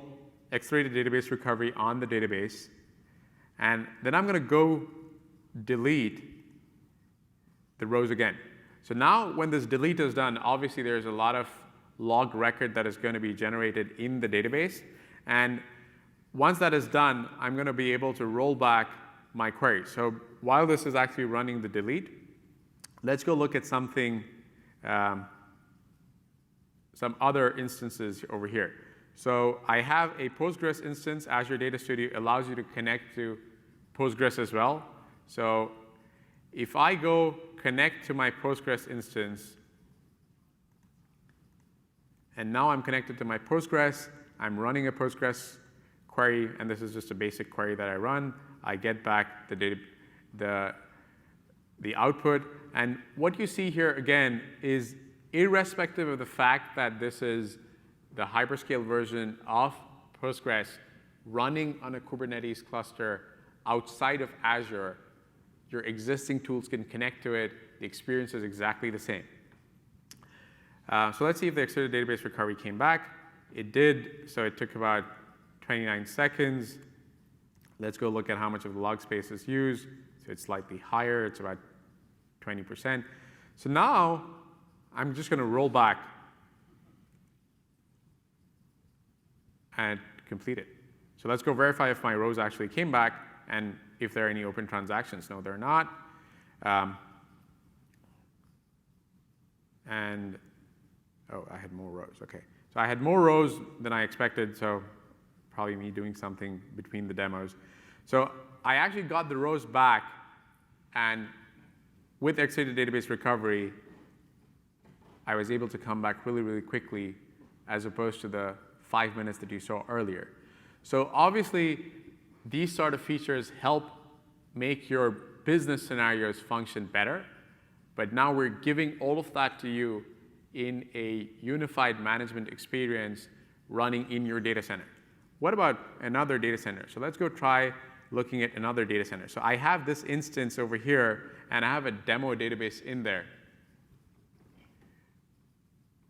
X-ray database recovery on the database. And then I'm going to go delete the rows again. So now when this delete is done, obviously there's a lot of log record that is going to be generated in the database. And once that is done, I'm going to be able to roll back my query. So while this is actually running the delete, let's go look at something, some other instances over here. So I have a Postgres instance. Azure Data Studio allows you to connect to Postgres as well. So if I go connect to my Postgres instance, and now I'm connected to my Postgres, I'm running a Postgres query, and this is just a basic query that I run. I get back the output. And what you see here, again, is irrespective of the fact that this is the hyperscale version of Postgres running on a Kubernetes cluster outside of Azure, your existing tools can connect to it. The experience is exactly the same. So let's see if the X-ray database recovery came back. It did. So it took about 29 seconds. Let's go look at how much of the log space is used. So it's slightly higher. It's about 20%. So now I'm just going to roll back and complete it. So let's go verify if my rows actually came back and if there are any open transactions. No, they're not. Oh, I had more rows. OK. So I had more rows than I expected. So probably me doing something between the demos. So I actually got the rows back. And with X-ray database recovery, I was able to come back really, really quickly, as opposed to the 5 minutes that you saw earlier. So obviously, these sort of features help make your business scenarios function better. But now we're giving all of that to you in a unified management experience running in your data center. What about another data center? So let's go try looking at another data center. So I have this instance over here, and I have a demo database in there.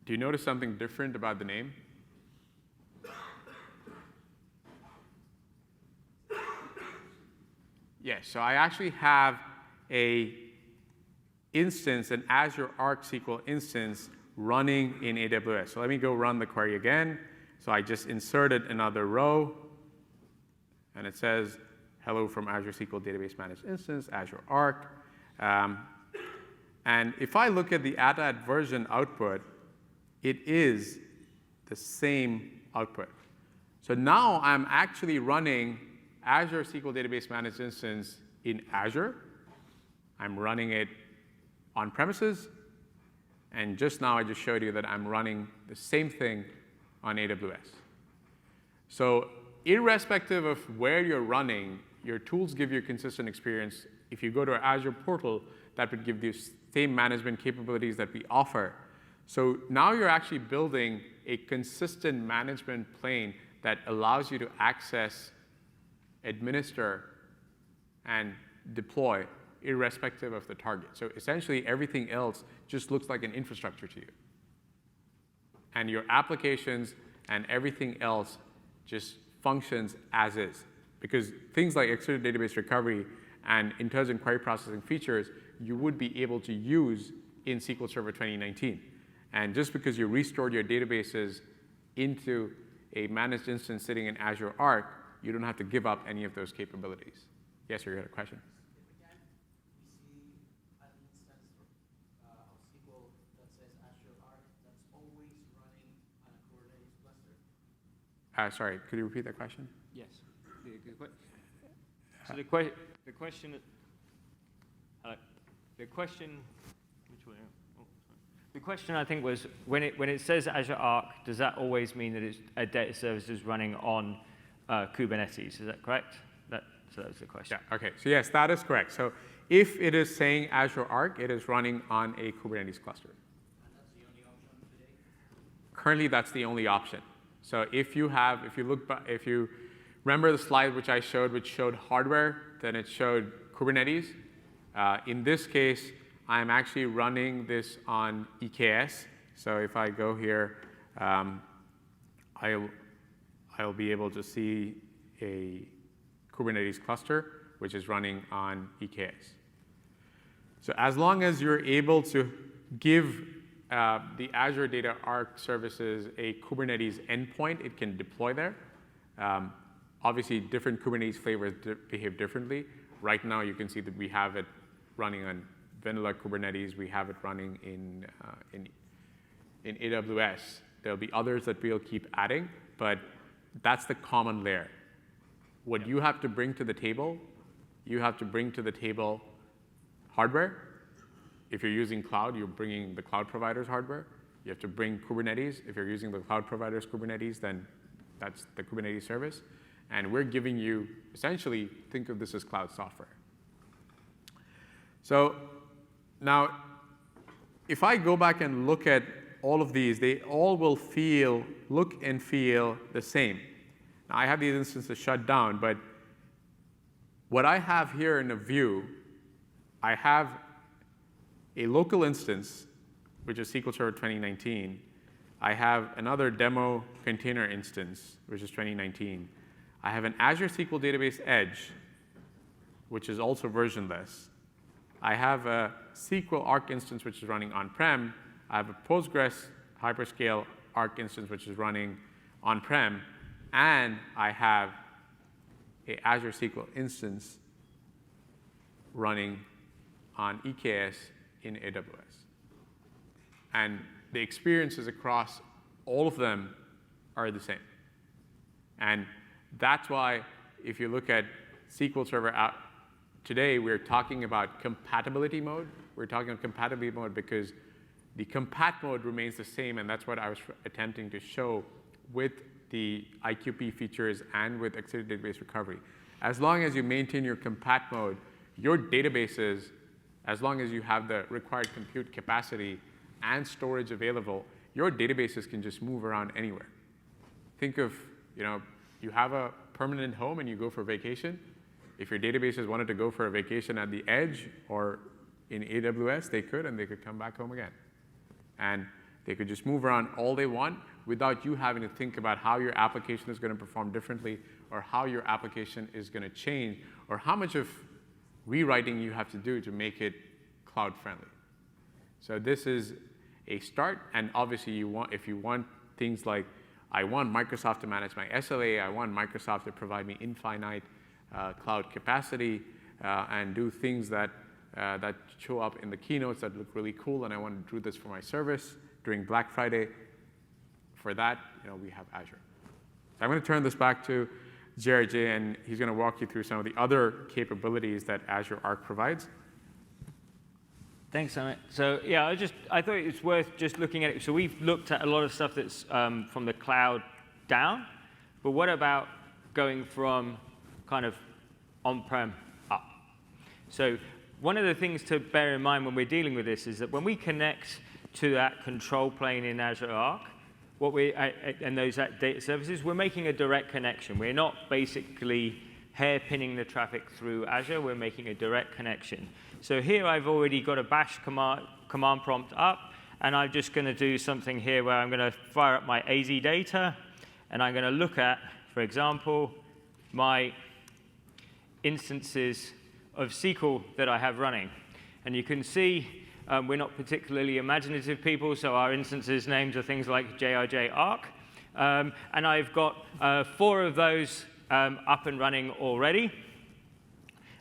Do you notice something different about the name? Yes, so I actually have an instance, an Azure Arc SQL instance running in AWS. So let me go run the query again. So I just inserted another row, and it says, hello from Azure SQL Database Managed Instance, Azure Arc. And if I look at the AT version output, it is the same output. So now I'm actually running Azure SQL Database Managed Instance in Azure. I'm running it on premises. And just now, I just showed you that I'm running the same thing on AWS. So irrespective of where you're running, your tools give you a consistent experience if you go to our Azure portal, that would give the same management capabilities that we offer. So now you're actually building a consistent management plane that allows you to access, administer, and deploy irrespective of the target. So essentially, everything else just looks like an infrastructure to you. And your applications and everything else just functions as is. Because things like XRay database recovery and intelligent query processing features, you would be able to use in SQL Server 2019. And just because you restored your databases into a managed instance sitting in Azure Arc, you don't have to give up any of those capabilities. Yes, sir, you had a question? If again, we see an instance of SQL that says Azure Arc that's always running on a Kubernetes cluster. Sorry, could you repeat that question? Yes. So the question, which way? Oh, sorry. The question I think was when it says Azure Arc, does that always mean that it's a data service is running on Kubernetes? Is that correct? So that was the question. Yeah, okay. So yes, that is correct. So if it is saying Azure Arc, it is running on a Kubernetes cluster. And that's the only option today? Currently, that's the only option. So if you remember the slide which I showed, which showed hardware, then it showed Kubernetes. In this case, I'm actually running this on EKS. So if I go here, I'll be able to see a Kubernetes cluster, which is running on EKS. So as long as you're able to give the Azure Data Arc services a Kubernetes endpoint, it can deploy there. Obviously, different Kubernetes flavors behave differently. Right now, you can see that we have it running on vanilla Kubernetes. We have it running in AWS. There'll be others that we'll keep adding, but that's the common layer. What you have to bring to the table, you have to bring to the table hardware. If you're using cloud, you're bringing the cloud provider's hardware. You have to bring Kubernetes. If you're using the cloud provider's Kubernetes, then that's the Kubernetes service. And we're giving you, essentially, think of this as cloud software. So now, if I go back and look at all of these, they all will look and feel the same. Now, I have these instances shut down, but what I have here in a view, I have a local instance, which is SQL Server 2019. I have another demo container instance, which is 2019. I have an Azure SQL Database Edge, which is also versionless. I have a SQL Arc instance, which is running on-prem. I have a Postgres hyperscale Arc instance, which is running on-prem. And I have an Azure SQL instance running on EKS in AWS. And the experiences across all of them are the same. And that's why if you look at SQL Server out today, we're talking about compatibility mode. We're talking about compatibility mode because the compat mode remains the same, and that's what I was attempting to show with the IQP features and with XRay database recovery. As long as you maintain your compat mode, your databases, as long as you have the required compute capacity and storage available, your databases can just move around anywhere. Think of, you have a permanent home and you go for vacation. If your databases wanted to go for a vacation at the edge or in AWS, they could, and they could come back home again. And they could just move around all they want without you having to think about how your application is going to perform differently or how your application is going to change or how much of rewriting you have to do to make it cloud friendly. So this is a start, and obviously if you want things like, I want Microsoft to manage my SLA, I want Microsoft to provide me infinite cloud capacity and do things that show up in the keynotes that look really cool, and I want to do this for my service during Black Friday. For that, we have Azure. So I'm going to turn this back to JRJ, and he's going to walk you through some of the other capabilities that Azure Arc provides. Thanks, Amit. So yeah, I thought it was worth just looking at it. So we've looked at a lot of stuff that's from the cloud down, but what about going from kind of on-prem up? So one of the things to bear in mind when we're dealing with this is that when we connect to that control plane in Azure Arc, and those data services, we're making a direct connection. We're not basically hairpinning the traffic through Azure. We're making a direct connection. So here I've already got a bash command prompt up, and I'm just going to do something here where I'm going to fire up my AZ data, and I'm going to look at, for example, my instances of SQL that I have running. And you can see we're not particularly imaginative people, so our instances names are things like JRJ Arc. And I've got 4 of those up and running already.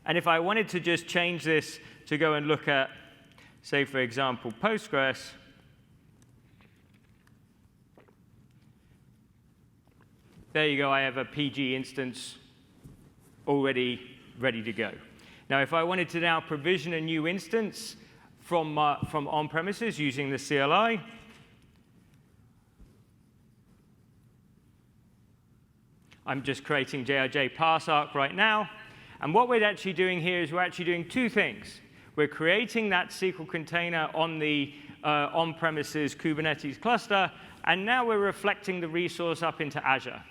And if I wanted to just change this to go and look at, say, for example, Postgres, there you go. I have a PG instance already ready to go. Now, if I wanted to now provision a new instance from on-premises using the CLI, I'm just creating JRJ parse arc right now. And what we're actually doing here is we're actually doing 2 things. We're creating that SQL container on the on-premises Kubernetes cluster, and now we're reflecting the resource up into Azure.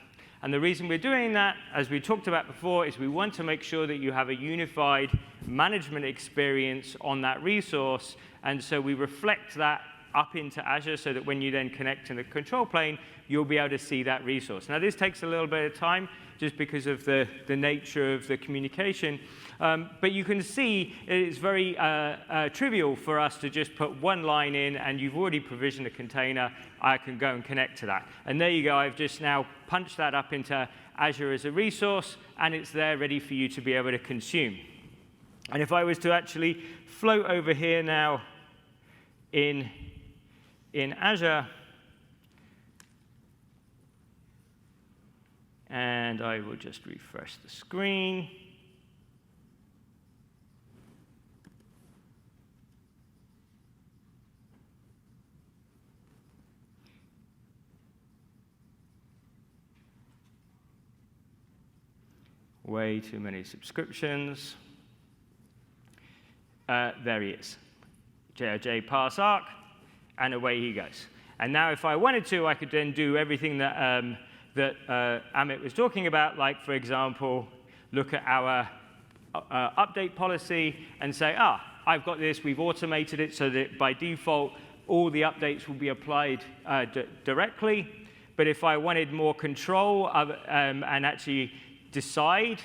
And the reason we're doing that, as we talked about before, is we want to make sure that you have a unified management experience on that resource. And so we reflect that up into Azure so that when you then connect to the control plane, you'll be able to see that resource. Now, this takes a little bit of time just because of the nature of the communication. But you can see it's very trivial for us to just put one line in, and you've already provisioned a container. I can go and connect to that. And there you go. I've just now punched that up into Azure as a resource, and it's there ready for you to be able to consume. And if I was to actually float over here now in Azure, and I will just refresh the screen. Way too many subscriptions. There he is. JRJ parse arc, and away he goes. And now if I wanted to, I could then do everything that Amit was talking about, like, for example, look at our update policy and say, I've got this. We've automated it so that by default, all the updates will be applied directly. But if I wanted more control and actually decide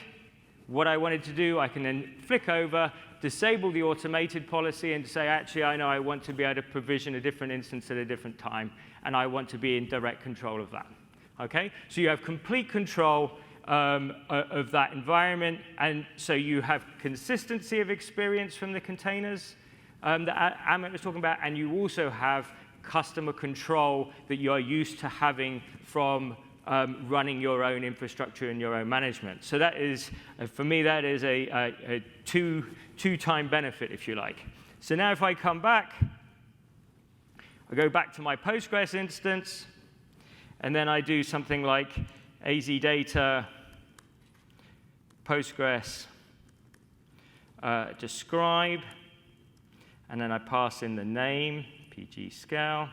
what I wanted to do, I can then flick over, disable the automated policy, and say, actually, I know I want to be able to provision a different instance at a different time, and I want to be in direct control of that. Okay? So you have complete control of that environment, and so you have consistency of experience from the containers that Amit was talking about, and you also have customer control that you are used to having from running your own infrastructure and your own management. So that is, for me, that is a two-time benefit, if you like. So now if I come back, I go back to my Postgres instance, and then I do something like AZ data, Postgres, describe, and then I pass in the name, PG scale.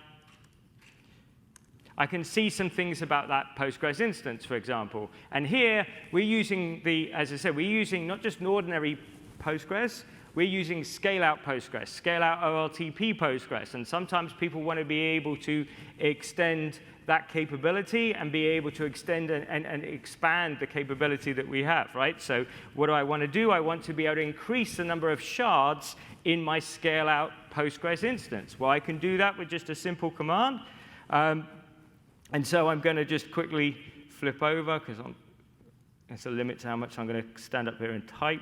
I can see some things about that Postgres instance, for example. And here, we're using as I said, we're using not just an ordinary Postgres, we're using scale-out Postgres, scale-out OLTP Postgres. And sometimes people want to be able to extend that capability and be able to extend and expand the capability that we have, right? So what do I want to do? I want to be able to increase the number of shards in my scale-out Postgres instance. Well, I can do that with just a simple command. And so I'm going to just quickly flip over, because there's a limit to how much I'm going to stand up here and type.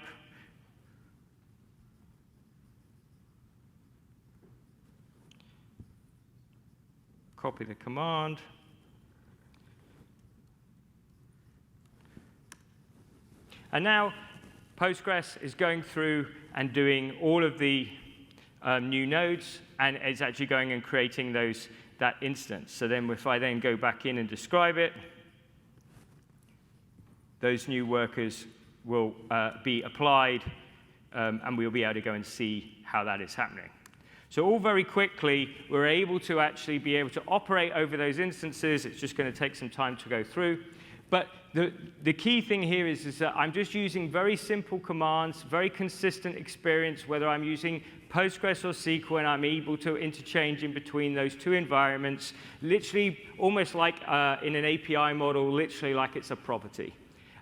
Copy the command. And now Postgres is going through and doing all of the new nodes, and it's actually going and creating that instance. So then if I then go back in and describe it, those new workers will be applied and we'll be able to go and see how that is happening. So all very quickly, we're able to actually be able to operate over those instances. It's just going to take some time to go through. But the key thing here is that I'm just using very simple commands, very consistent experience, whether I'm using Postgres or SQL, and I'm able to interchange in between those two environments, literally almost like in an API model, literally like it's a property.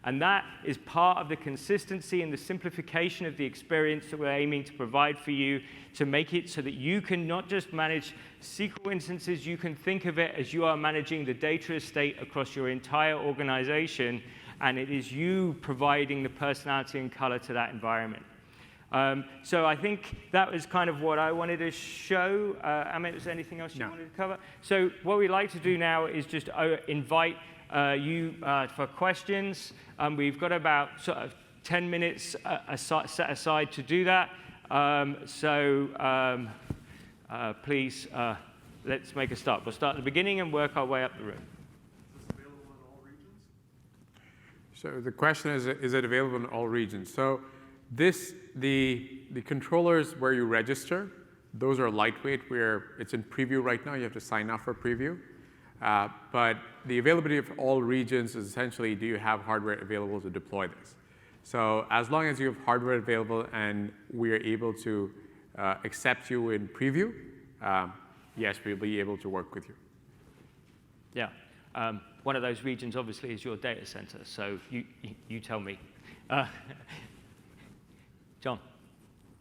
And that is part of the consistency and the simplification of the experience that we're aiming to provide for you to make it so that you can not just manage SQL instances, you can think of it as you are managing the data estate across your entire organization, and it is you providing the personality and color to that environment. So I think that was kind of what I wanted to show. Amit, was there anything else you wanted to cover? So what we'd like to do now is just invite you for questions. We've got about sort of 10 minutes set aside to do that. Please, let's make a start. We'll start at the beginning and work our way up the room. Is this available in all regions? So the question is it available in all regions? So the controllers where you register, those are lightweight, where it's in preview right now. You have to sign up for preview. But the availability of all regions is essentially, do you have hardware available to deploy this? So as long as you have hardware available and we are able to accept you in preview, yes, we'll be able to work with you. Yeah. One of those regions, obviously, is your data center. So you tell me. John.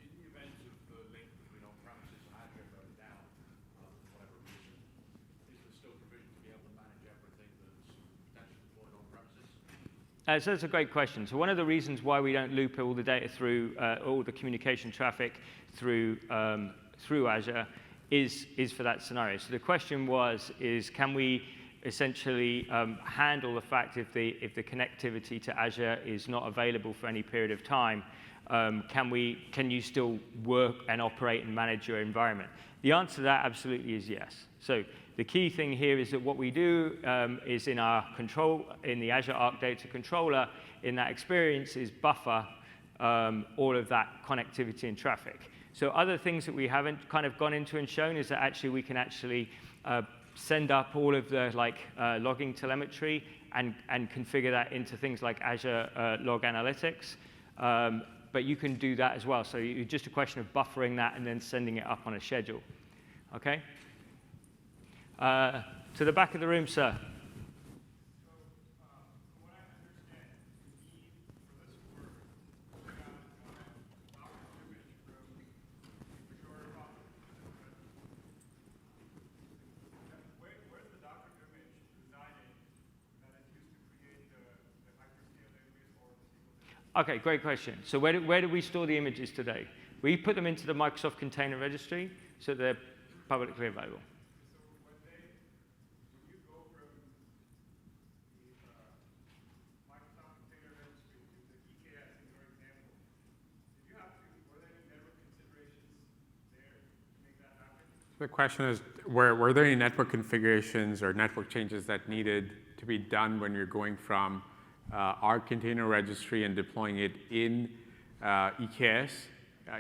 In the event of the link between on-premises and Azure going down, for whatever reason, is there still provision to be able to manage everything that's potentially deployed on-premises? So that's a great question. So one of the reasons why we don't loop all the data through, all the communication traffic through Azure is for that scenario. So the question is can we essentially handle the fact if the connectivity to Azure is not available for any period of time, can you still work and operate and manage your environment? The answer to that absolutely is yes. So the key thing here is that what we do is in the Azure Arc Data Controller, in that experience, is buffer all of that connectivity and traffic. So other things that we haven't kind of gone into and shown is that actually we can actually send up all of the logging telemetry and configure that into things like Azure Log Analytics. But you can do that as well. So it's just a question of buffering that and then sending it up on a schedule. OK? To the back of the room, sir. OK, great question. So where do we store the images today? We put them into the Microsoft Container Registry, so they're publicly available. So when you go from the Microsoft Container Registry to the EKS, in your example, were there any network considerations there to make that happen? The question is, were there any network configurations or network changes that needed to be done when you're going from our container registry and deploying it in EKS?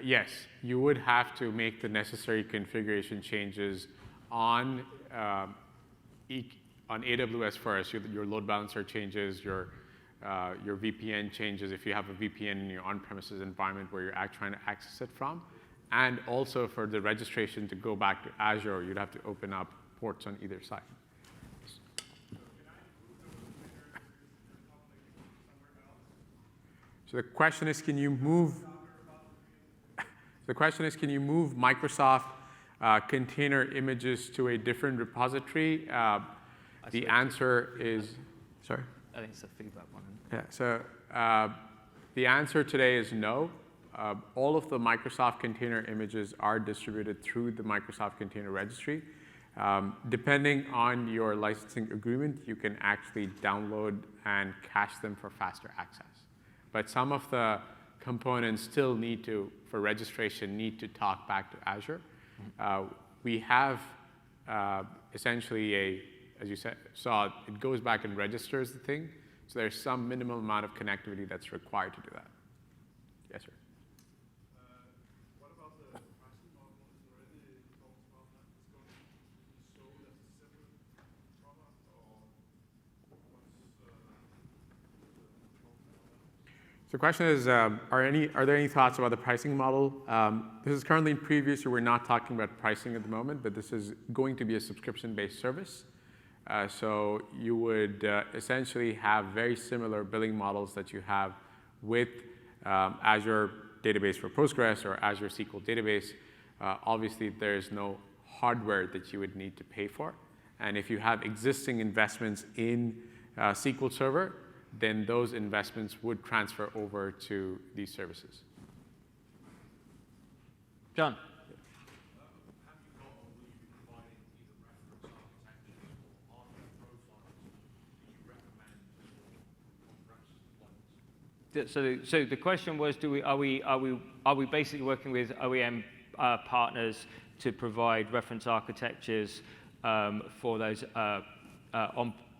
Yes, you would have to make the necessary configuration changes on AWS first. Your load balancer changes, your VPN changes if you have a VPN in your on-premises environment where you're trying to access it from. And also for the registration to go back to Azure, you'd have to open up ports on either side. So the question is, can you move Microsoft container images to a different repository? The answer is, sorry? I think it's the feedback one. Yeah, so the answer today is no. All of the Microsoft container images are distributed through the Microsoft Container Registry. Depending on your licensing agreement, you can actually download and cache them for faster access. But some of the components still for registration, need to talk back to Azure. We have essentially as you saw, it goes back and registers the thing. So there's some minimal amount of connectivity that's required to do that. Yes, sir. So the question is, are there any thoughts about the pricing model? This is currently in preview, so we're not talking about pricing at the moment, but this is going to be a subscription-based service. So you would essentially have very similar billing models that you have with Azure Database for Postgres or Azure SQL Database. Obviously, there's no hardware that you would need to pay for. And if you have existing investments in SQL Server, then those investments would transfer over to these services. John. So the question was, are we basically working with OEM partners to provide reference architectures for those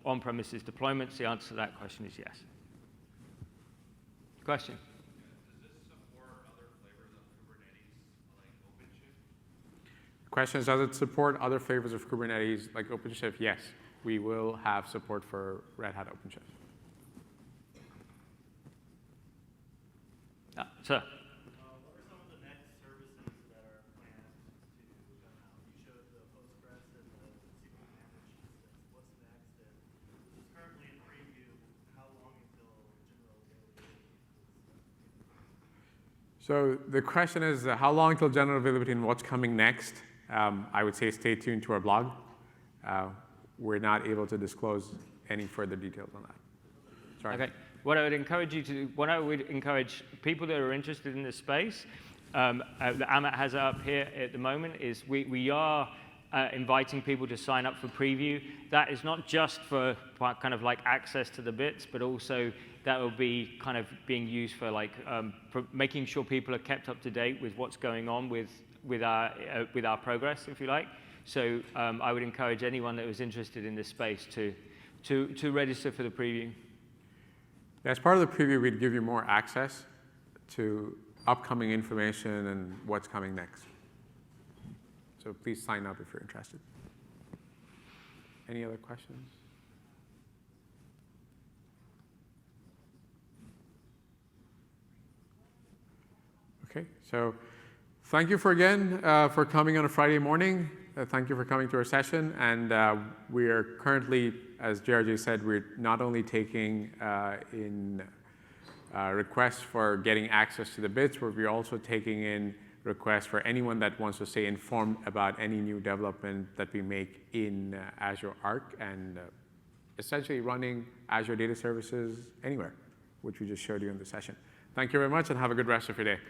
on-premises deployments? The answer to that question is yes. Question? Does this support other flavors of Kubernetes like OpenShift? The question is, does it support other flavors of Kubernetes like OpenShift? Yes, we will have support for Red Hat OpenShift. Sir? What are some of the next services that are planned to come out? You showed the Postgres and the SQL managed instance. What's next? And this is currently in preview. How long until general availability? So the question is, how long till general availability and what's coming next? I would say stay tuned to our blog. We're not able to disclose any further details on that. Sorry. Okay. What I would encourage you to do, what I would encourage people that are interested in this space, that Amit has up here at the moment, is we are inviting people to sign up for preview. That is not just for kind of like access to the bits, but also that will be kind of being used for like for making sure people are kept up to date with what's going on with our progress, if you like. So I would encourage anyone that was interested in this space to register for the preview. As part of the preview, we'd give you more access to upcoming information and what's coming next. So please sign up if you're interested. Any other questions? Okay, so thank you for coming on a Friday morning. Thank you for coming to our session. And we are currently, as JRJ said, we're not only taking in requests for getting access to the bits, but we're also taking in requests for anyone that wants to stay informed about any new development that we make in Azure Arc and essentially running Azure data services anywhere, which we just showed you in the session. Thank you very much and have a good rest of your day.